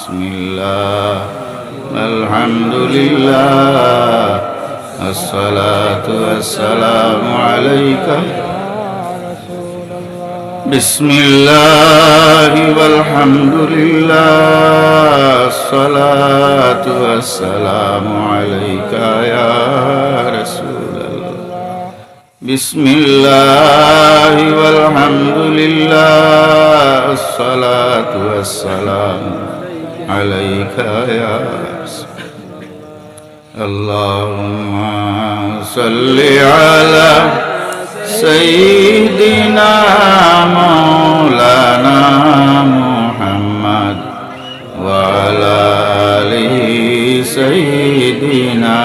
বিসমিল্লাহ আলহামদুলিল্লাহ আসসালাতু ওয়াসসালামু আলাইকা বিসমিল্লাহ আলহামদুলিল্লাহ আসসালাতু ওয়াসসালামু আলাইকা ইয়া রাসূলুল্লাহ বিসমিল্লাহ আলহামদুলিল্লাহ আসসালাতু ওয়াসসালামু আলাইকা ইয়া রাসূলুল্লাহ আল্লাহুম্মা সাল্লি আলা সাইয়্যিদিনা মাওলানা মুহাম্মদ ওয়া আলা আলি সাইয়্যিদিনা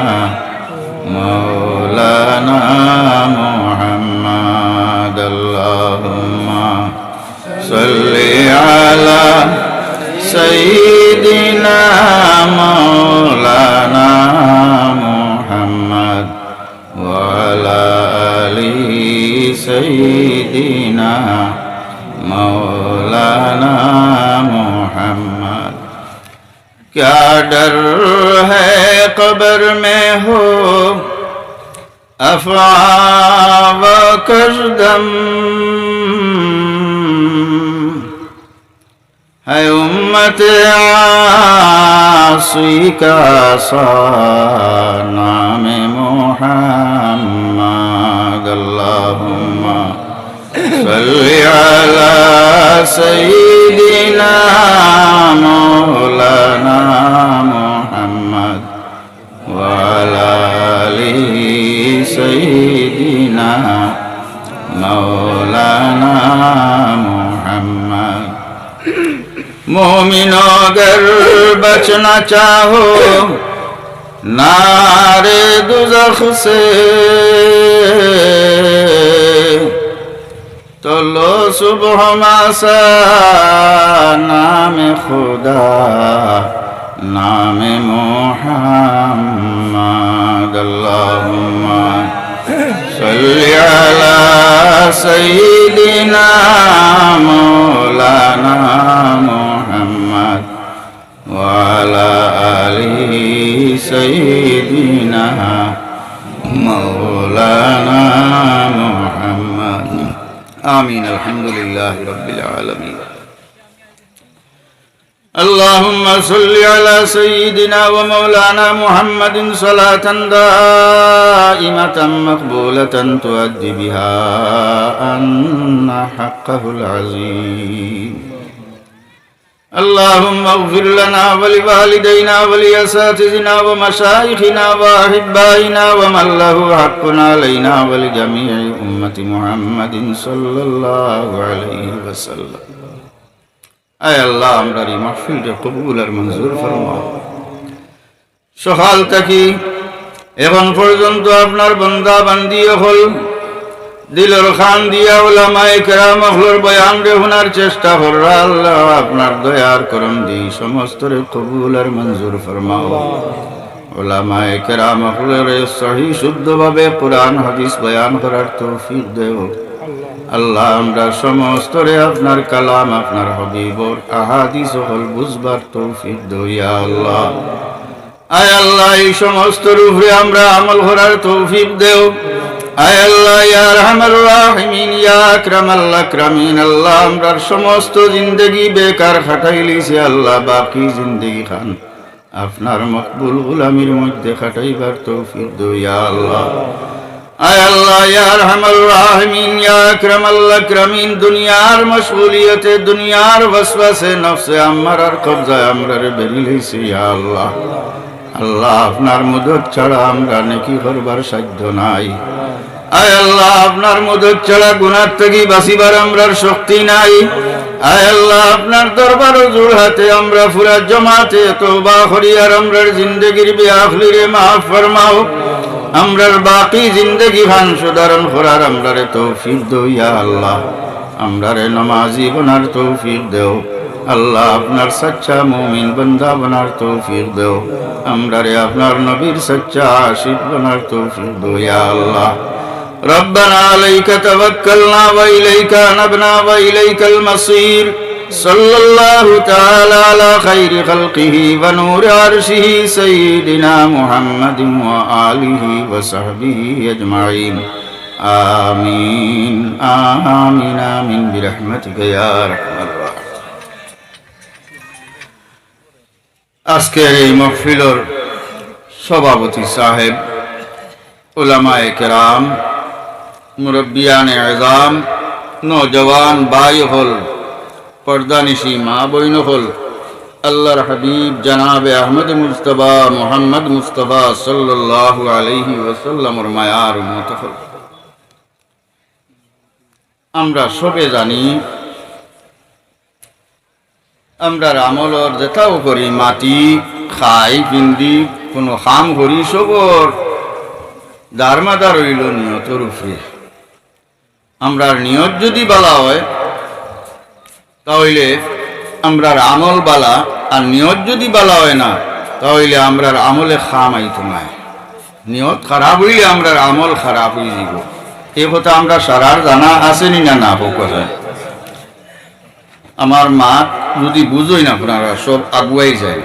মাওলানা মুহাম্মদ আল্লাহুম্মা সাল্লি আলা সাইয়্যিদিনা মাওলানা মুহাম্মদ ওয়া আলা আলি سيدنا مولانا محمد क्या डर है कब्र में हो अफ़ा व करदम है उम्मत आसी का सा नाम मुहम्मद अल्लाहुम्मा सल्ली अला सय्यिदिना मौलाना मुहम्मद व अला आलि सय्यिदिना मौलाना मुहम्मद मोमिनो अगर बचना चाहो नारे दुज़ख से तो लो सुबह मासा नाम खुदा नाम मुहम्मद अल्लाहुम्मा सल्ली अला सय्यिदिना मौलाना मुहम्मद व अला आलि सय्यिदिना मौलाना मुहम्मद आमीन अल्हम्दुलिल्लाहि रब्बिल आलमीन अल्लाहुम्मा सल्ली अला सय्यिदिना व मौलाना मुहम्मदिन सलातन दाइमतन मक़बूलतन तुअद्दी बिहा अन्ना हक़्क़हुल अज़ीम अल्लाहुम्मा इग़फ़िर लना व लिवालिदैना व लिअसातिज़िना व मशाइख़िना व अहिब्बाइना व मन लहु हक़्क़ुन अलैना व लिजमीइ उम्मति मुहम्मदिन सल्लल्लाहु अलैहि वसल्लम आय अल्लाह আমরার এই মাহফিলকে কবুল আর মঞ্জুর ফরমাও সকাল থেকে এখন পর্যন্ত আপনার বান্দা বান্দি হল দিলের খান দিয়া উলামায়ে কেরাম হলর বয়ান রে শোনার চেষ্টা কররা আল্লাহ আপনার দয়ার করম দি সমস্ত রে কবুল আর মঞ্জুর ফরমাও উলামায়ে কেরাম হলর সহিহ শুদ্ধভাবে কুরআন হাদিস বয়ান করার তৌফিক দেও আল্লাহ আমরা সমস্ত রে আপনার কালাম আপনার হাবিবর আহাদিস হল বুঝবার তৌফিক দাও ইয়া আল্লাহ আয় আল্লাহ এই সমস্ত রূপে আমরা আমল করার তৌফিক দেও আয় আল্লাহ ইয়া আরহামার রাহিমিন ইয়া আকরামাল আকরামিন আল্লাহ আমরার সমস্ত জিন্দেগি বেকার খাটাইলিছি আল্লাহ বাকি জিন্দেগি খান আপনার মকবুল গোলামির মধ্যে খাটাইবার তৌফিক দাও ইয়া আল্লাহ আয় আল্লাহ ইয়া আরহামার রাহিমিন ইয়া আকরামাল আকরামিন দুনিয়ার মশগুলিয়তে দুনিয়ার ওয়াসওয়াসে নফসে আমারার কবজায় আমরার বেরিয়েছি ইয়া আল্লাহ আল্লাহ আপনার মদদ ছাড়া আমরা নেকি করবার সাধ্য নাই আয় আল্লাহ আপনার মদদ ছাড়া গুনাহ থেকে বাঁচিবার আমরার শক্তি নাই আয় আল্লাহ আপনার দরবার হুজুর হাতে আমরা পুরা জমাতে তওবা করি আর আমরার জিন্দেগির বেআখলিরে মাফ ফরমাও আমরার বাকি জিন্দেগি খান সুধারণ করার আমরারে তৌফিক দাও ইয়া আল্লাহ আমরারে নামাজি বনার তৌফিক দাও আল্লাহ আপনার সচ্চা মুমিন বান্দা বনার তৌফিক দাও আমরারে আপনার নবীর সচ্চা আশিক বনার তৌফিক দাও ইয়া আল্লাহ ربنا عليك توكلنا وإليك أنبنا وإليك المصير صلى الله تعالى على خير خلقه ونور عرشه سيدنا محمد وآله وصحبه أجمعين آمين آمين آمين برحمتك يا أرحم الراحمين আজকের এই মাহফিলের সভাপতি সাহেব, উলামায়ে কেরাম, মুরব্বিয়ানে আযম, নওজওয়ান ভাই হল, পর্দানিশী মা বইন হল, আল্লাহর হাবিব জনাবে আহমদ মুস্তাফা মুহাম্মদ মুস্তাফা সাল্লাল্লাহু আলাইহি ওয়াসাল্লামের মায়ার উম্মত হল। আমরা সবে জানি আমরা আমলর যেটাও করি, মাটি খাই পিন্দি কোনো কাম করি, সবর দারমাদার রইল নিয়তর উপরে। আমরার নিয়ত যদি বালা হয় তাহলে আমরার আমল বালা, আর নিয়ত যদি বালা হয় না তাহলে আমরার আমলে খাম আইত নাই। নিয়ত খারাপ হইলে আমরার আমল খারাপ হয়ে যাব। এই কথা আমরা সারার জানা আসেনি না না হোক কথা। আমার মা যদি বুঝোই না আপনারা সব আগুয়াই যায়,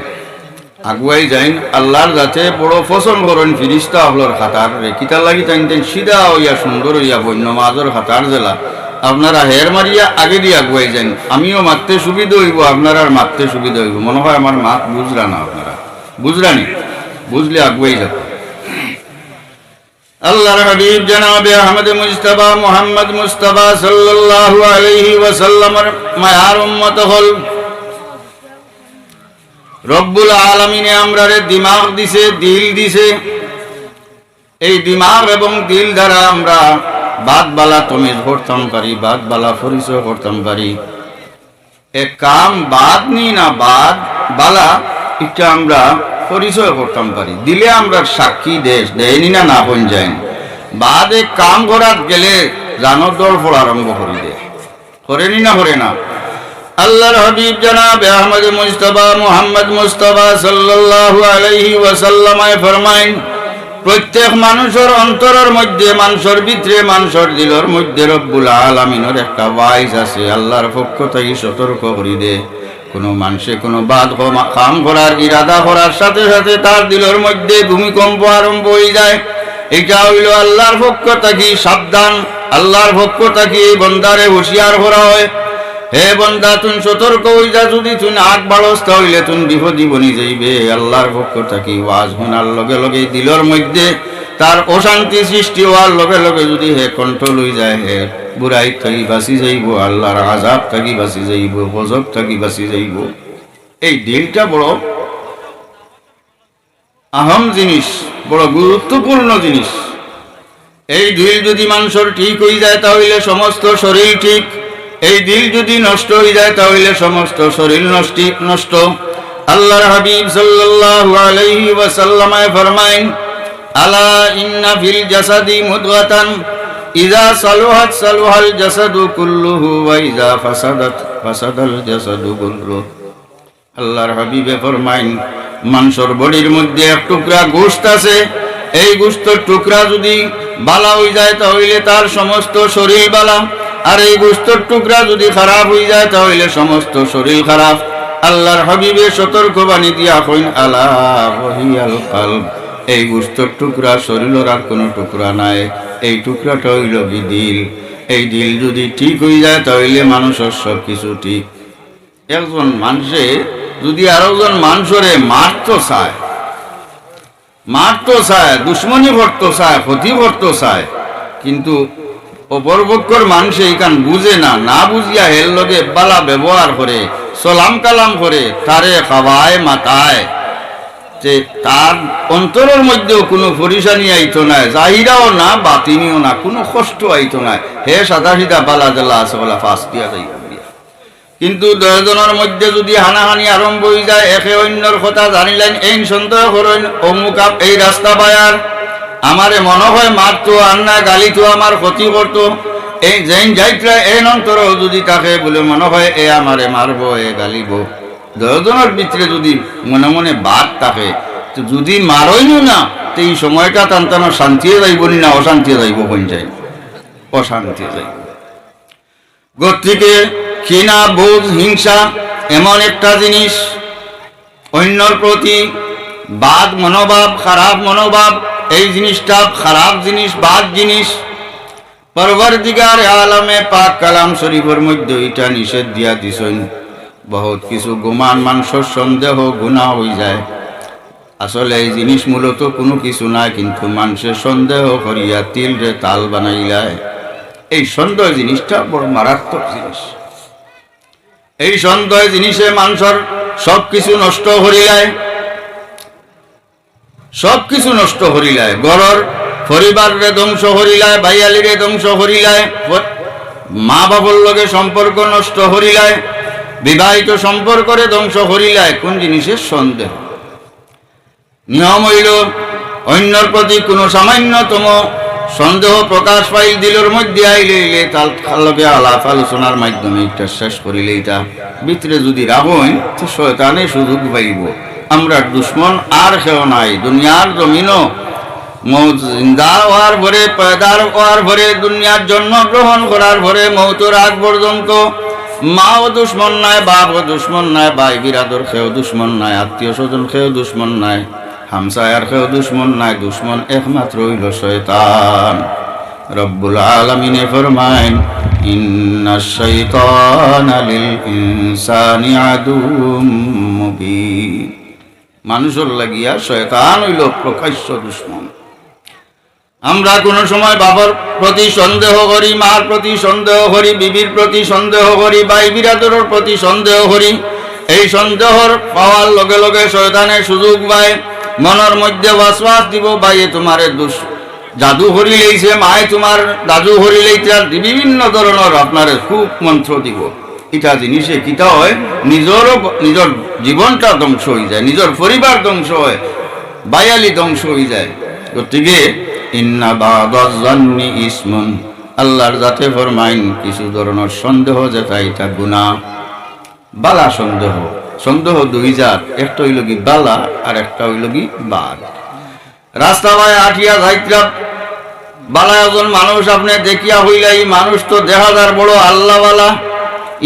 আগুয়াই যাইন আল্লাহর যাতে বড় ফসল করেন ফিরিস্তা হলর খাতার রে কিতার লাগি তাই সিধা হইয়া সুন্দর হইয়া বন্য মাজর খাতার জেলা আপনারা হের মারিয়া আগে দিয়ে আগুয়াই যান। আমিও মারতে সুবিধা হইব, আপনারা মারতে সুবিধা হইব। মনে হয় আমার মা বুঝরা না, আপনারা বুঝরানি, বুঝলে আগুয়াই যাবে। আল্লাহর হাবিব জনাবে আহমদ মুস্তাফা মুহাম্মদ মুস্তাফা সাল্লাল্লাহু আলাইহি ওয়াসাল্লামের মায়ার উম্মত হল। রব্বুল আলামিনে আমরারে দিমাগ দিছে, দিল দিছে। এই দিমাগ এবং দিল দ্বারা আমরা বাদ বালা তমিজ করতাম পারি, বাদ বালা পরিচয় করতাম পারি। এক কাম বাদ নি না বাদ বালা এটা আমরা পরিচয় করতাম পারি। দিলে আমরা সাক্ষী দেশ দেয়নি না না হন যায়। বাদে কাম করার গেলে জানো দল পড়া আরম্ভ করে দেয়, করেনি না করে না। আল্লাহর হাবিব জনাবে আহমদ মুস্তাফা মুহাম্মদ মুস্তাফা সাল্লাল্লাহু আলাইহি ওয়াসাল্লাম ফরমাইন, প্রত্যেক মানুষের অন্তরের মধ্যে, মানুষের ভিতরে, মানুষের দিলের মধ্যে রব্বুল আলামিনের একটা ওয়াইজ আছে। আল্লাহর পক্ষ থেকে সতর্ক করে দে, কোনো মানুষে কোনো বাদ কাম করার ইরাদা করার সাথে সাথে তার দিলের মধ্যে ভূমিকম্প আরম্ভ হয়ে যায়। এটা হইল আল্লাহর পক্ষ থেকে সাবধান, আল্লাহর পক্ষ থেকে এই বন্দারে হুঁশিয়ার করা হয়। হে বন্দা, তুই সতর্ক হই যা, যদি তুই আগ বাড়স তাহলে তুই বিপদী বনি যাইবে। আল্লাহর পক্ষ থেকে ওয়াজ শোনার লগে লগে দিলের মধ্যে তার অশান্তি সৃষ্টি হওয়ার লগে লগে যদি হে কন্ট্রোল হয়ে যায়, হে বুড়াই থাকি বাঁচি যাইব, আল্লাহর আযাব থাকি বাঁচি যাইব, গজব থাকি বাঁচি যাইব। এই দিলটা বড় আহম জিনিস, বড় গুরুত্বপূর্ণ জিনিস। এই দিল যদি মানুষের ঠিক হয়ে যায় তাহলে সমস্ত শরীর ঠিক। এই দিল যদি নষ্ট হয়ে যায় তাহলে সমস্ত শরীর নষ্ট। আল্লাহর হাবিব সাল্লাল্লাহু আলাইহি ওয়াসাল্লাম ফরমায়েন, আলা ইন্না ফিল জাসাদি মুদগাতান ইযা সালুহাত সালুহাল জাসাদু কুল্লুহু ওয়া ইযা ফাসাদাত ফাসাদাল জাসাদু কুল্লুহু। আল্লাহর হাবিবে ফরমায়েন, মানুষের বডির মধ্যে এক টুকরা গোশত আছে। এই গোশতের টুকরা যদি বালা হয়ে যায় তাহলে তার সমস্ত শরীর বালা, আর এই গোশতের টুকরা যদি খারাপ হয়ে যায় তাহলে সমস্ত শরীর খারাপ। আল্লাহর হাবিবে সতর্কবাণী দিয়া কইন, আলা ওয়াহিয়াল কলব, এই গোশতের টুকরা শরীরের আর কোনো টুকরা নাই। এই টুকরাটা হইল দিল। এই দিল যদি ঠিক হয়ে যায় তাহলে মানুষের সব কিছু ঠিক। একজন মানুষে যদি আরেকজন মানুষরে মারতে চায়, দুশ্মনী করতে চায়, ক্ষতি করতে চায়, কিন্তু অপরপক্ষর মানুষ এইখান বুঝে না, না বুঝিয়া হের লগে বালা ব্যবহার করে, সালাম কালাম করে, তারে খাওয়ায় মাতায়, যে তার অন্তরের মধ্যেও কোনো পরিশানি আইতো না, জাহিরাও না বাতিনিও না, কোনো কষ্ট আইতো না। হে সাদা সিধা বালা জ্বালা আছে বলা ফাঁস দিয়া যাই। কিন্তু 10 জনের মধ্যে যদি হানাহানি আরম্ভ হয়ে যায়, একে অন্যর কথা জানিলেন, এই সন্দেহ করেন অমুক এই রাস্তা বায়ার, আমারে মনে হয় মারতো আর না গালিতো, আমার ক্ষতি করতো, এই যেন যাইতরা এন অন্তর যদি তাকে বলে মনে হয় এ আমারে মারবো, এ গালিব। 10 জনের ভিতরে যদি মনে মনে বাদ থাকে, তো যদি মারইও না তো এই সময়টা টানটানো শান্তিয়ে যাইব না অশান্তিয়ে যাইব, কোন যাই অশান্তিয়ে যাইব। গতিকে ঘৃণা, বোধ, হিংসা এমন একটা জিনিস, অন্যর প্রতি বাদ মনোভাব, খারাপ মনোভাব, এই জিনিসটা খারাপ জিনিস, বাদ জিনিস। পরবর্তীকার আলমে পাক কালাম শরীফের মধ্যে এটা নিষেধ দিয়া দিছেন। বহুত কিছু গুমান, মানুষের সন্দেহ, গুনাহ হয়ে যায়। আসলে এই জিনিস মূলত কোনো কিছু না, কিন্তু মানুষের সন্দেহ করিয়া তিল রে তাল বানাইলায়। এই সন্দেহ জিনিসটা বড় মারাত্মক জিনিস। এই সন্দেহ জিনিসে মানুষের সবকিছু নষ্ট করিলায়, সবকিছু নষ্ট করিলায়। ঘরের পরিবারে ধ্বংস করিলায়, ভাইয়ালিরে ধ্বংস করিলায়, মা বাবার লগে সম্পর্ক নষ্ট করিলায়, বিবাহিত সম্পর্করে ধ্বংস করিলায়। কোন জিনিসের সন্দেহ? নিয়ম হইল অন্যর প্রতি কোনো সামান্যতম সন্দেহ প্রকাশ পাই দিলের মধ্যে আইলে তার লগে আলাপ আলোচনার মাধ্যমে এটা শেষ করিলে, এটা ভিতরে যদি রাখেন তো শয়তানে সুযোগ পাইব। আমরা দুশ্মন আর কেউ নাই দুনিয়ার জমিনও। জিন্দা হওয়ার ভরে, পয়দার হওয়ার ভরে, দুনিয়ার জন্ম গ্রহণ করার ভরে, মৌতের আগ পর্যন্ত মাও দুশ্মন নাই, বাপও দুশ্মন নাই, ভাই বিরাদর খেয়েও দুশ্মন নাই, আত্মীয় স্বজন খেয়েও দুশ্মন নাই, হামসায়ার খেয়েও দুশ্মন নাই। দুশ্মন একমাত্র হইল শয়তান। রব্বুল আলামিনে ফরমায়েন, ইন্নাশ শাইতানা লিল ইনসানি আদুউম মুবিন। মানুষের লাগিয়া শয়তান হইল প্রকাশ্য দুশ্মন। আমরা কোনো সময় বাবার প্রতি সন্দেহ করি, মার প্রতি সন্দেহ করি, বিবির প্রতি সন্দেহ করি, ভাই বিরাদরের প্রতি সন্দেহ করি। এই সন্দেহর পাওয়ার লগে লগে শয়তানের সুযোগ পায়, মনের মধ্যে ওয়াসওয়াস দিব, ভাইয়ে তোমারে জাদু হরি লইছে, মায়ে তোমার দাদু হরি লইছে, আর বিভিন্ন ধরনের আপনার খুব মন্ত্র দিব। এটা জিনিসে কিতা হয়, নিজের জীবনটা ধ্বংস হয়ে যায়, নিজের পরিবার ধ্বংস হয়, বায়ালি ধ্বংস হয়ে যায়। গতিকে ইন্না বাদাজ জান্নি ইসমুন, আল্লাহর জাতে ফরমাইন কিছু ধরনের সন্দেহ যেটা এটা গুনাহ। বালা সন্দেহ, সন্দেহ দুই জাত, একটা হইল কি বালা আর একটা হইল কি বাদ। রাস্তা ভাই আঠিয়া যাইত্রা বালা একজন মানুষ আপনি দেখিয়া হইলা, এই মানুষ তো দেখা যার বড় আল্লাহওয়ালা,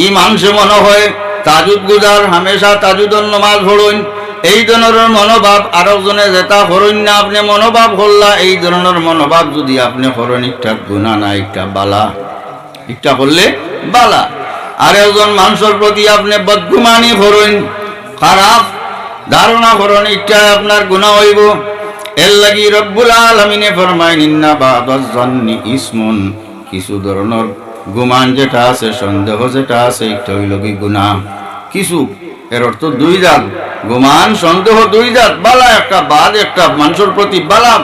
এই মানুষে মনে হয় তাজুদ গুজার, হামেশা তাজুদর নমাজ পড়ুন, এই ধরনের মনোভাব। আরো জনে যেটা হরণ না আপনি মনোভাব করলা, এই ধরনের মনোভাব যদি আপনি হরণ, একটা গুনাহ না, একটা বালা, একটা করলে বালা। আর একজন মানুষের প্রতি আপনি বদগুমানি হরণ, খারাপ ধারণা হরণ, এটা আপনার গুনাহ হইব। এর লাগি রব্বুল আলামিনে ফরমাইন, ইন্না বাদাজ জান্নি ইসমুন, কিছু ধরনের গুমান যেটা আছে, সন্দেহ যেটা আছে, এটা হইল কি গুনাহ। কিছু এর অর্থ দুই জাত, গুমান সন্দেহ দুই জাত, বালা একটা, বাদ একটা। মানুষের প্রতি বালা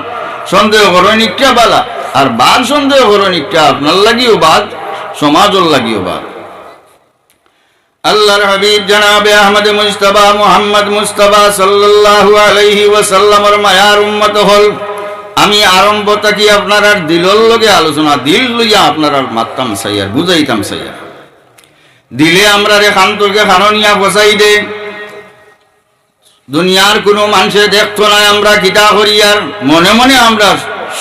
সন্দেহ করেন একটা বালা, আর বাদ সন্দেহ করেন একটা, আপনার লাগিও বাদ, সমাজের লাগিও বাদ। আল্লাহর হাবিব জনাবে আহমদ মুস্তাফা মুহাম্মদ মুস্তাফা সাল্লাল্লাহু আলাইহি ওয়াসাল্লামের মায়ার উম্মত হল। আমি আরম্ভ থাকি আপনার আর দিলর লগে আলোচনা, দিল লইয়া আপনার আর মারতাম সাইয়ার, বুঝাইতাম সাইয়ার। দিলে আমরা রে খান্তকে খাননিয়া বসাই দে, দুনিয়ার কোনো মানুষে দেখতো না আমরা কিতা করি, আর মনে মনে আমরা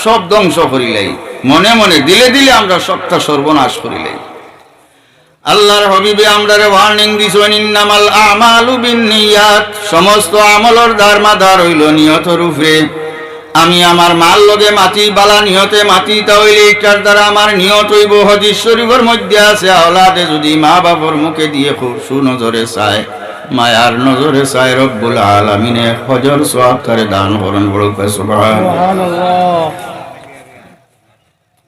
সব ধ্বংস করিলাই, মনে মনে দিলে দিলে আমরা সবটা সর্বনাশ করিলাই। আল্লাহর হাবিবে আমরারে ওয়ার্নিং দিছেন, ইন্নামাল আমালু বিন্নিয়াত, সমস্ত আমলের দারমাদার হইল নিয়তের উপরে। আমি আমার মাল লগে মাটি বালা নিয়তে মাটি, তাহলে এটার দ্বারা আমার নিয়ত হইব। হাদিস শরীফের মধ্যে আছে, আওলাদে যদি মা বাবার মুখে দিয়ে খুব সুনজরে চায়, মায়ার নজরে চায়, রব্বুল আলামিনে হজর সওয়াব তারে দান করেন। বড় সুবহানাল্লাহ।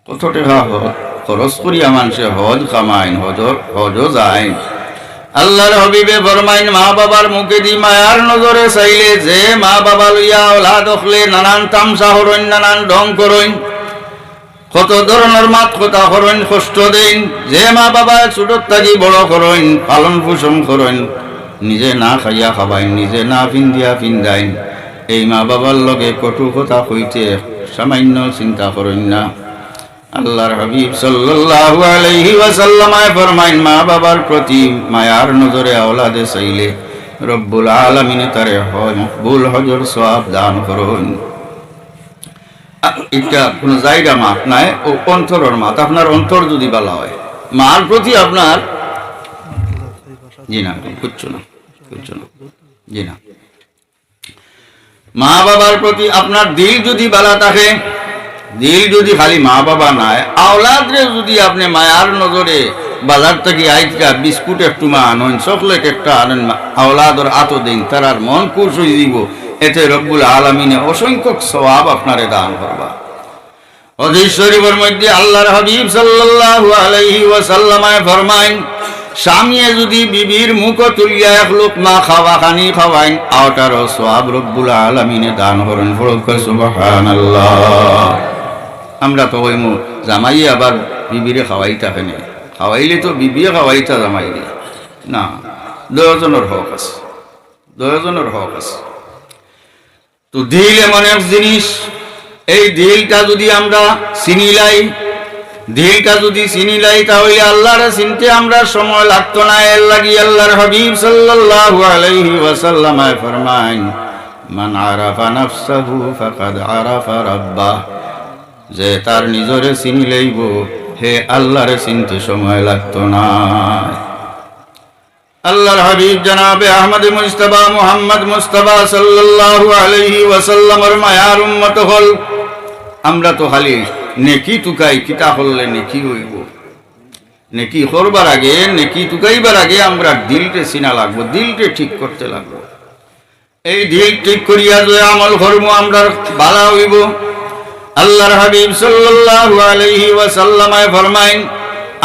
কত টাকা খরচ করিয়া মানুষে হজ কামাইন, হজও যায়। আল্লাহর হাবিবে ফরমাইন, মা বাবার মুখে দি মায়ার নজরে চাইলে, যে মা বাবা লইয়া ওলাদ হলে নানান তামসা হরইন, নানান ঢং করইন, কত ধরনের মাত কথা করইন, কষ্ট দেন। যে মা বাবা ছোটর থাকি বড় করইন, পালন পোষণ করইন, নিজে না খাইয়া খাবাইন, নিজে না পিন্দিয়া পিন্দাইন, এই মা বাবার লগে কটু কথা কইতে সামান্য চিন্তা করইন না। আল্লাহর হাবিব সাল্লাল্লাহু আলাইহি ওয়াসাল্লাম ফরমাইন, মা বাবার প্রতি মায়ার নজরে আওলাদে চাইলে রব্বুল আলামিন তারে মকবুল হজর সওয়াব দান করুন। এটা কোন জায়গা মাপ নাই, ও অন্তরের মাত। আপনার অন্তর যদি ভালো হয়, মার প্রতি আপনার জি না, কিচ্ছু না, কিচ্ছু না, জি না। মা বাবার প্রতি আপনার দিল যদি বালা থাকে, দিল যদি খালি মা বাবা নাই, আওলাদরে যদি আপনি মায়ার নজরে বাজার থেকে আইকা বিস্কুট একটু মা আনেন, চকলেট একটা আনেন, আওলাদর আতো দিন, তার মন খুশ হয়ে দিব, এতে রব্বুল আলামিনে অসংখ্য সওয়াব আপনারে দান করবা। হাদিস শরীফের মধ্যে আল্লাহর হাবিব সাল্লাল্লাহু আলাইহি ওয়াসাল্লাম ফরমায়েন, স্বামীয়ে যদি বিবির মুখ তুলিয়া এক লোকমা খাওয়াখানি খাওয়াইন, আওটারও সওয়াব রব্বুল আলামিনে দান করেন। সুবহানাল্লাহ। আমরা তো হইমু জামাই আবার বিবিরে খাওয়াইতা কেনে, খাওয়াইলে তো বিবিয়ে খাওয়াইতা জামাইরে না, দুজনের হক আছে, দুজনের হক আছে। তো দিল এমন এক জিনিস, এই দিলটা যদি আমরা চিনিলাই, দিলটা যদি চিনিলাই, তাহলে আল্লাহরে চিনতে আমরা সময় লাগতো না। এর লাগি আল্লাহর হাবিব সাল্লাল্লাহু আলাইহি ওয়াসাল্লাম ফরমায়েন, মান আরাফা নাফসাহু ফাকাদ আরাফা রাব্বাহ, যে তার নিজরে চিনি লইব, হে আল্লাহরে চিনতে সময় লাগতো না। আল্লাহর হাবিব জনাবে আহমদ মুস্তাফা মুহাম্মদ মুস্তাফা সাল্লাল্লাহু আলাইহি ওয়াসাল্লামের মায়ার উম্মত হল। আমরা তো খালি নেকি টুকাই, কিতা করলে নেকি হইব, নেকি করবার আগে, নেকি টুকাইবার আগে আমরা দিলকে চিনা লাগবো, দিলকে ঠিক করতে লাগবো। এই দিল ঠিক করিয়া যে আমল করবো আমরা ভালো হইব। আল্লাহর হাবিব সাল্লাল্লাহু আলাইহি ওয়াসাল্লাম ফরমাইন,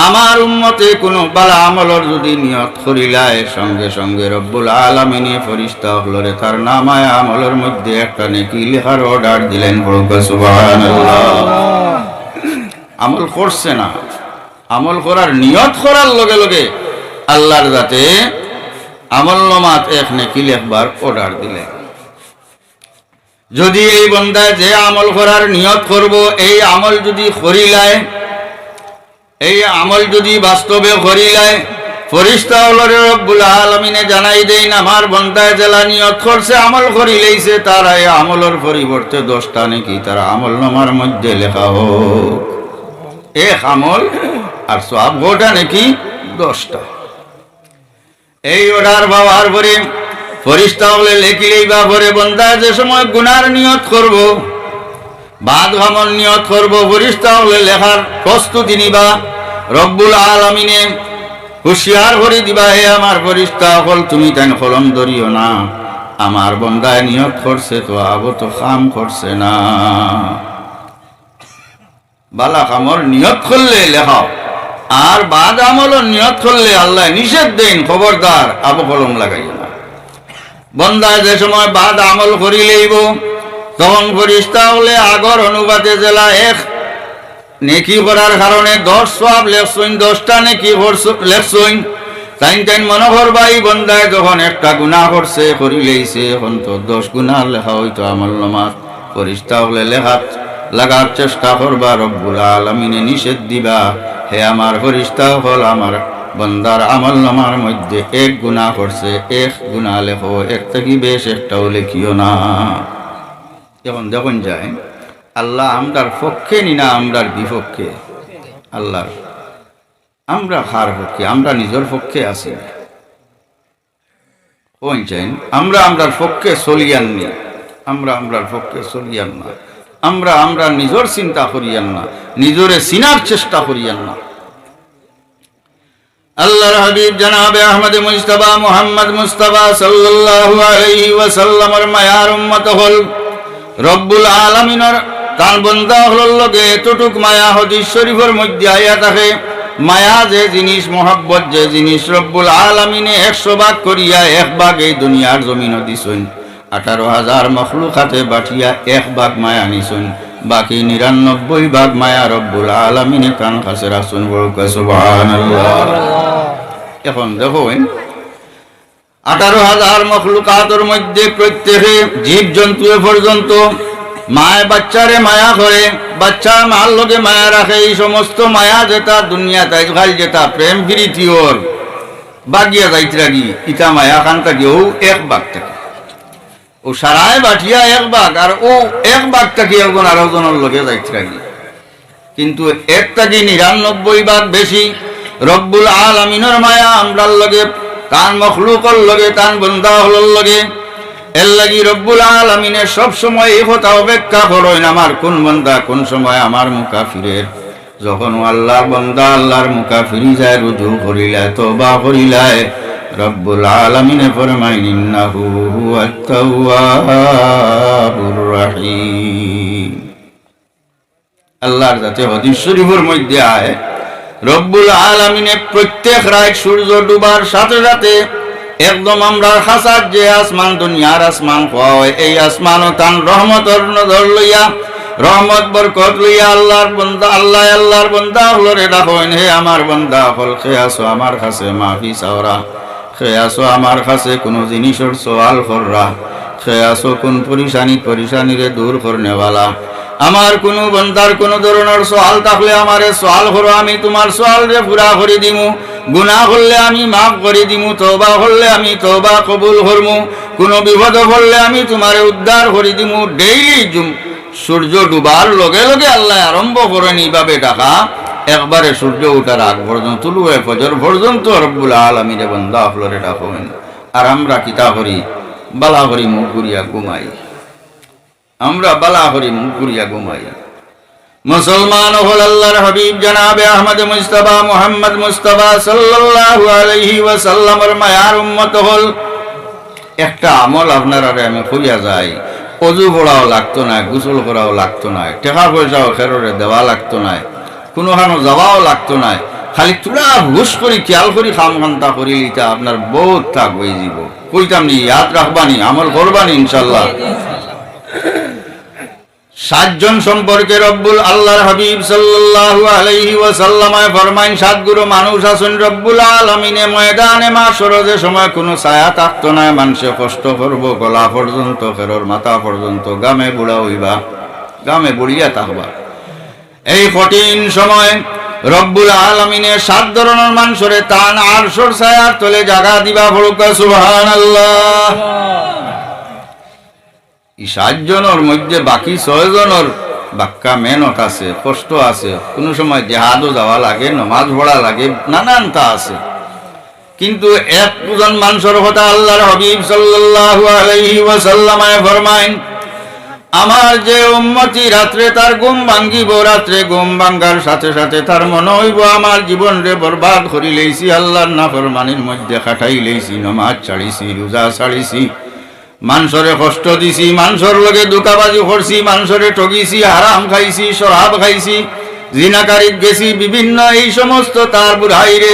আমার উম্মতে কোনো বালা আমলর যদি নিয়ত করিলায়, সঙ্গে সঙ্গে রব্বুল আলামিনে ফেরেশতা হলরে তার নামায় আমলের মধ্যে একটা নেকি লেখার অর্ডার দিলেন। সুবহানাল্লাহ। আমল করছে না, আমল করার নিয়ত করার লগে লগে আল্লাহর যাতে আমল নামাত এক নেকি লেখবার অর্ডার দিলেন। যদি এই বন্দায় যে আমল করার নিয়ত করব, এই আমল যদি করিলায়, এই আমল যদি বাস্তবে করিলায়, ফেরেশতা হলরে রব্বুল আলামিনে জানাই দেন, আমার বন্দায় জেলা নিয়ত করছে, আমল করিলেইছে, তার এই আমলের পরিবর্তে 10টা নাকি তার আমল নামার মধ্যে লেখা হোক। এক আমল আর সওয়াব গোটা নাকি 10টা। এই অর্ডার পাওয়ার পরে ফেরেশতা হলে লেখিলেই বা পরে বন্দায় যে সময় গুনার নিয়ত করব, বাদ আমল নিয়ত করব, ফেরেশতা হলে লেখার প্রস্তুতি নিবা, রব্বুল আলামিনে হুঁশিয়ার করে দিবা, হে আমার ফেরেশতা হল, তুমি তাই কলম ধরিও না, আমার বন্দায় নিয়ত করছে তো আবো তো কাম করছে না। বালা কামর নিয়ত করলে লেখাও, আর বাদ আমল নিয়ত করলে আল্লাহ নিষেধ দেন, খবরদার আবো কলম লাগাইও না। বন্দায় যে সময় বাদ আমল করিলেইব, তখন ফেরেশতা হলে আগর অনুবাদে জেলা এক নেকি করার কারণে 10 সওয়াব লেখছইন, 10টা নেকি লেখছইন। তাইন মনে করবাই বন্দায় যখন একটা গুনাহ করছে, করিলেইছে, এখন তো 10 গুনাহ লেখা হইতো আমল নামাত। ফেরেশতা হলে লেখাত লাগার চেষ্টা করবা, রব্বুল আলামিনে নিষেধ দিবা, হে আমার ফেরেশতা হল, আমার বন্দার আমল নামার মধ্যে এক গুনাহ করছে, এক গুনাহ লেখো, এক থেকে বেশ একটাও লেখিও না। এখন যখন যায় আল্লাহ আমরার পক্ষে নি না আমরার বিপক্ষে? আল্লাহর। আমরা হার পক্ষে, আমরা নিজের পক্ষে আছি। চাইন আমরা আমরার পক্ষে চলিয়ান নি, আমরা আমরার পক্ষে চলিয়ান না, আমরা আমরা নিজের চিন্তা করিয়ান না, নিজরে চিনার চেষ্টা করিয়ান না। আল্লাহর হাবিব জনাবে আহমদ মুস্তাফা মুহাম্মদ মুস্তাফা সাল্লাল্লাহু আলাইহি ওয়াসাল্লামের মায়ার উম্মত হল। রব্বুল আলামিনের তার বান্দা হলর লগে এতটুক মায়া হাদিস শরীফের মধ্যে আয়া থাকে। মায়া যে জিনিস, মহব্বত যে জিনিস, রব্বুল আলামিনে 100 ভাগ করিয়া 1 ভাগ এই দুনিয়ার জমিনও দিছেন। 18,000 মখলুকাতে বাটিয়া 1 ভাগ মায়া নিছেন, বাকি 99 ভাগ মায়া রব্বুল আলামিনে কান কাছে রাখছেন। সুবহানাল্লাহ। এখন দেখুন 18,000 মখলুকাতের মধ্যে প্রত্যেকে জীব জন্তু পর্যন্ত মায় বাচ্চারে মায়া করে, বাচ্চা মার লগে মায়া রাখে। এই সমস্ত মায়া যেটা দুনিয়াতে আজকাল যেটা প্রেম প্রীতি ওর বাগিয়া যাইতে লাগি, ইটা মায়া খান থাকি ও 1 ভাগ থাকে, ও সারায় বাটিয়া 1 ভাগ, আর ও 1 ভাগ থাকি একজন আরেকজনের লগে যাইতে লাগি। কিন্তু 1 থাকি 99 ভাগ বেশি রব্বুল আলামিনের মায়া আমরার লগে তান মখলুকর লগে তান বন্দা হলর লগে। এর লাগি রব্বুল আলামিনে সব সময় এই কথা অপেক্ষা করেন আমার কোন বন্দা কোন সময় আমার মুখা ফিরের। যখন আল্লাহর বন্দা আল্লাহর মুখা ফিরি যায়, রুজু করিলায়, তওবা করিলায়, রব্বুল আলামিনে ফরমাইন ইন্নাহু হুয়াত তাওয়াবুর রহিম। আল্লাহর যাতে হাদিস শরীফের মধ্যে আয়, রব্বুল আলামিনে প্রত্যেক রাত সূর্য ডুবার সাথে সাথে একদম আমরা খাসার যে আসমান দুনিয়ার আসমান হয়, এই আসমানও তান রহমতর নজর লইয়া রহমত বরকত লইয়া আল্লাহর বন্দা আল্লাহর বন্দা হলরে ডাকেন, হে আমার বন্দা হল খে আসো আমার কাছে মাফি চাওরা, খে আসো আমার কাছে কোনো জিনিসের সওয়াল কররা, খে আসো কোন পরিশানিরে দূর করনেওয়ালা। আমার কোনো বন্দার কোনো ধরনের সওয়াল থাকলে আমারে সওয়াল করো, আমি তোমার সওয়ালরে পুরা করে দিমু। গুনাহ করলে আমি মাফ করে দিমু, তওবা করলে আমি তওবা কবুল করমু, কোনো বিপদ পড়লে আমি তোমারে উদ্ধার করে দিমু। ডেইলি সূর্য ডুবার লগে লগে আল্লাহ আরম্ভ করেন এইভাবে ডাকা, একবারে সূর্য উঠার আগ পর্যন্ত তুলুয়ে ফজর পর্যন্ত রব্বুল আলামিনে বান্দা হলরে ডাকেন। আর আমরা কিতা করি? বালা করি মুখ ঘুরিয়া ঘুমাই, আমরা বালা করি মুখ ঘুরিয়া ঘুমাই। মুসলমান হল আল্লাহর হাবিব জনাবে আহমদ মুস্তাফা মুহাম্মদ মুস্তাফা সাল্লাল্লাহু আলাইহি ওয়াসাল্লামের মায়ার উম্মত হল। একটা আমল আপনার আরে আমি কইয়া যাই, অজু পড়াও লাগতো না, গোসল করাও লাগতো না, টাকা পয়সাও খেররে দেওয়া লাগতো না, কোনোখানো যাওয়াও লাগতো না, খালি তুলা হুশ করি খেয়াল করি খাম খান্তা করি লিতা আপনার বহুত থাক হয়ে যাব। কইতাম নি ইয়াদ রাখবানি, আমল করবানি ইনশাল্লাহ। 7 জন সম্পর্কে রব্বুল আল্লাহর হাবিব সাল্লাল্লাহু আলাইহি ওয়াসাল্লাম ফরমাইন, 7 গুরু মানুষ আছেন রব্বুল আলামিনে ময়দানে মাশর যে সময় কোনো ছায়া থাকতো না, মানুষে কষ্ট করব গলা পর্যন্ত খেরর মাথা পর্যন্ত, গামে বুড়া হইবা, গামে বুড়িয়া থাকবা। এই কঠিন সময় রব্বুল আলামিনে 7 ধরনের মানুষরে তান আরশের ছায়ার তলে জায়গা দিবা। বলুক সুবহানাল্লাহ। 7 জনের মধ্যে বাকি 6 জনের বাক্কা মেহনত আছে, কষ্ট আছে, কোনো সময় জিহাদও যাওয়া লাগে, নমাজ পড়া লাগে, নানানটা আছে। কিন্তু একজন মানুষের কথা আল্লাহর হাবিব সাল্লাল্লাহু আলাইহি ওয়াসাল্লাম ফরমাইন, আমার যে উম্মতি রাত্রে তার ঘুম ভাঙ্গিব, রাত্রে ঘুম ভাঙ্গার সাথে সাথে তার মনে হইব আমার জীবন রে বরবাদ করি লইছি, আল্লাহর নাফরমানির মধ্যে খাটাই লইছি, নমাজ ছাড়িছি, রোজা ছাড়িছি, মানুষরে কষ্ট দিছি, মানুষের লগে ধোঁকাবাজি করছি, মানুষরে ঠগিছি, হারাম খাইছি, শরাব খাইছি, জিনাকারিত গেছি, বিভিন্ন এই সমস্ত তার বুড়াইরে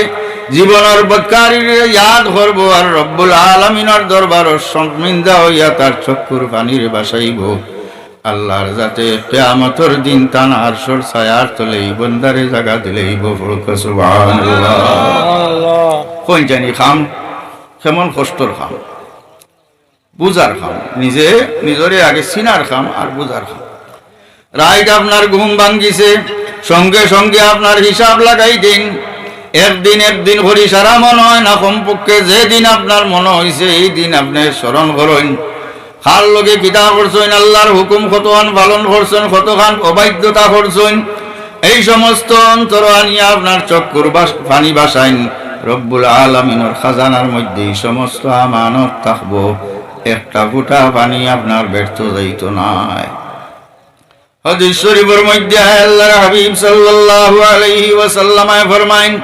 জীবনের বদকারীরে ইয়াদ করবো, আর রব্বুল আলামিনের দরবার শর্মিন্দা হইয়া তার চক্ষুর পানির বাসাইব। আল্লাহর যাতে কিয়ামতের দিন তান আরশের ছায়ার তলে এই বন্দারে জায়গা দিলেইব। সুবহানাল্লাহ। কোন জানি খাম কেমন কষ্টর খাম, বুঝার খাম, নিজরে আগে সিনার খাম আর বুঝার খাম। রাইট আপনার ঘুম ভাঙ্গিছে, সঙ্গে সঙ্গে আপনার হিসাব লাগাই দিন। একদিন ভরি সারা মনে হয় না, কমপক্ষে যেদিন আপনার মনে হয়েছে এই দিন আপনি স্মরণ করেন। খার লগে কিতা করছেন, আল্লাহর হুকুম কতখান পালন করছেন, কতখান অবাধ্যতা করছেন, এই সমস্ত অন্তর আনিয়া আপনার চক্ষুর পানি বাসাইন। রব্বুল আলামিনের খাজানার মধ্যে এই সমস্ত আমানত থাকবো, একটা ফুটা পানি আপনার ব্যর্থ যাইত নাই। হাদিস শরীফের মধ্যে আল্লাহর হাবিব সাল্লাল্লাহু আলাইহি ওয়াসাল্লাম ফরমাইন,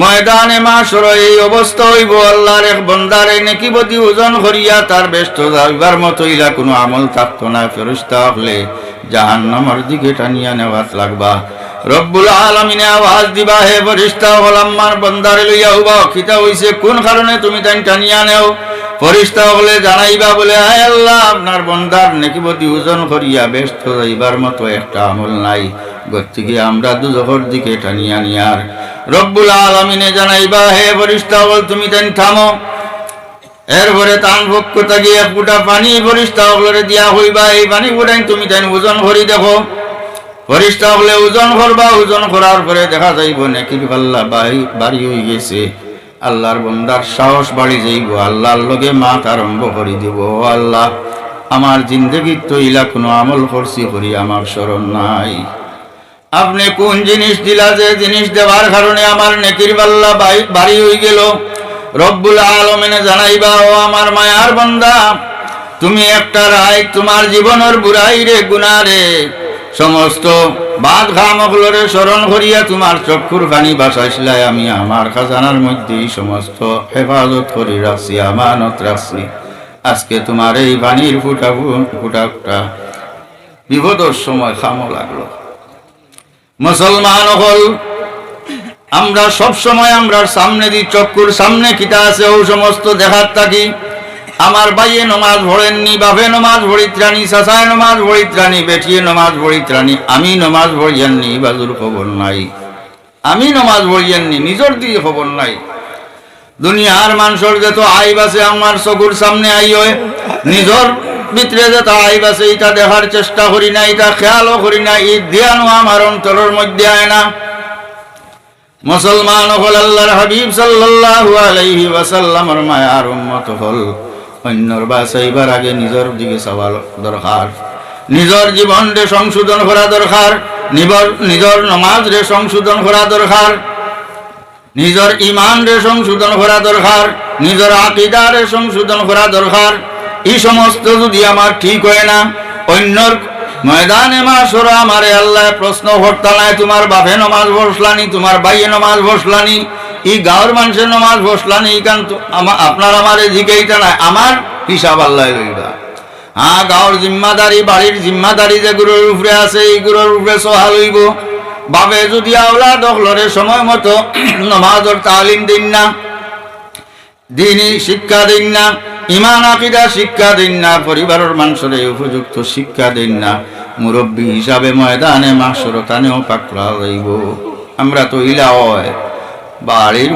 ময়দানে মাশর এই অবস্থা হইব, আল্লাহর এক বান্দারে নেকিবতী ওজন করিয়া তার ব্যস্ত যাইবার মতো ইলা কোনো আমল থাকতো না। ফেরেশতা হলে জাহান্নামের দিকে টানিয়া নেওয়াত লাগবা। রব্বুল আলামিনে আওয়াজ দিবা, হে ফেরেশতা হল আমার বান্দারে লইয়া হইবা, কিতা হইছে, কোন কারণে তুমি তাই টানিয়া নেও? ফেরেশতা হলে জানাইবা বলে, হে আল্লাহ, আপনার বান্দার নেকিবতী ওজন করিয়া ব্যস্ত যাইবার মতো একটা আমল নাই, গতিকে আমরা দুজখের দিকে টানিয়া নিয়ার। রব্বুল আলামিনে জানাইবা, হে ফেরেশতা হল তুমি তাই থামো। এরপরে তান পক্ষ থেকে এক ফুটা পানি ফেরেশতা হলরে দিয়া হইবা, এই পানি ফুটাই তুমি তাই ওজন করি দেখো। ফেরেশতা হলে ওজন করবা, ওজন করার পরে দেখা যাইব নেকির পাল্লা বাড়ি হয়ে গেছে। আল্লাহর বান্দার সাহস বাড়ি যাইব, আল্লাহর লগে মাত আরম্ভ করে দিব, ও আল্লাহ, আমার জিন্দগির তো ইলা কোনো আমল করছি করি আমার স্মরণ নাই। আপনি কোন জিনিস দিলা, যে জিনিস দেওয়ার কারণে আমার নেকির পাল্লা বাড়ি হয়ে গেল, রব্বুল আলামিনে জানাইবা, ও আমার মায়ার বান্দা, তুমি একটা রায় তোমার জীবনের বুড়াই রে গুনাহ রে সমস্ত বাদ ঘামগুলোরে স্মরণ করিয়া তোমার চক্ষুর পানি বাসাইছিলাই, আমি আমার খাজানার মধ্যেই সমস্ত হেফাজত করি রাখছি, আমানত রাখছি। আজকে তোমার এই পানির ফুটা ফুটা বিপদের সময় খামো লাগলো। মুসলমান হল আমরা সব সময় আমরার সামনে দি চক্ষুর সামনে কিতা আছে ও সমস্ত দেখার থাকি। আমার ভাইয়ে নমাজ পড়েননি, বাপে নমাজ পড়িত্রানি, চাচায় নমাজ পড়িত্রানি, বেটিয়ে নমাজ পড়িত্রানি, আমি নমাজ পড়িয়াননি, বাজুর খবর নাই। আমি নমাজ পড়িয়াননি, নিজের দিকে খবর নাই। দুনিয়ার মানুষের যত আইব আছে আমার চকুর সামনে আই হয়, নিজের ভিতরে যত আইব আছে এটা দেখার চেষ্টা করি না, এটা খেয়ালও করি না, এই ধ্যানও আমার অন্তরের মধ্যে আয় না। মুসলমান হল আল্লাহর হাবিব সাল্লাল্লাহু আলাইহি ওয়াসাল্লামের মায়ার উম্মত হল, অন্যর বাঁচাইবার আগে নিজের দিকে সওয়াল দরকার, নিজের জীবনরে সংশোধন করা দরকার, নিজের নমাজ রে সংশোধন করা দরকার, নিজের ইমান রে সংশোধন করা দরকার, নিজের আকীদা রে সংশোধন করা দরকার। এই সমস্ত যদি আমার ঠিক হয় না, অন্যর ময়দানে মাশরা আমারে আল্লাহ প্রশ্ন করতে নাই, তোমার বাপে নমাজ বসলানি, তোমার ভাইয়ে নমাজ বসলানি, এই গাঁর মানুষের নমাজ বসলানি, কারণ আপনার আমারে জিজ্ঞাইতা নাই, আমার হিসাব আল্লাহ লইবা। হ্যাঁ, গাঁর জিম্মাদারি, বাড়ির জিম্মাদারি যে গুরুর উপরে আছে, এই গুরুর উপরে সহাল হইব। বাপে যদি আওলাদ হলরে সময় মতো নমাজের তালিম দিন না, দিনই শিক্ষা দিন না, ইমান আকীদা শিক্ষা দিন না, পরিবারের মানুষের উপযুক্ত শিক্ষা দিন না, মুরব্বী হিসাবে ময়দানে মাশর তানেও পাকড়া হইব। আমরা তো ইলা হয় বাড়ির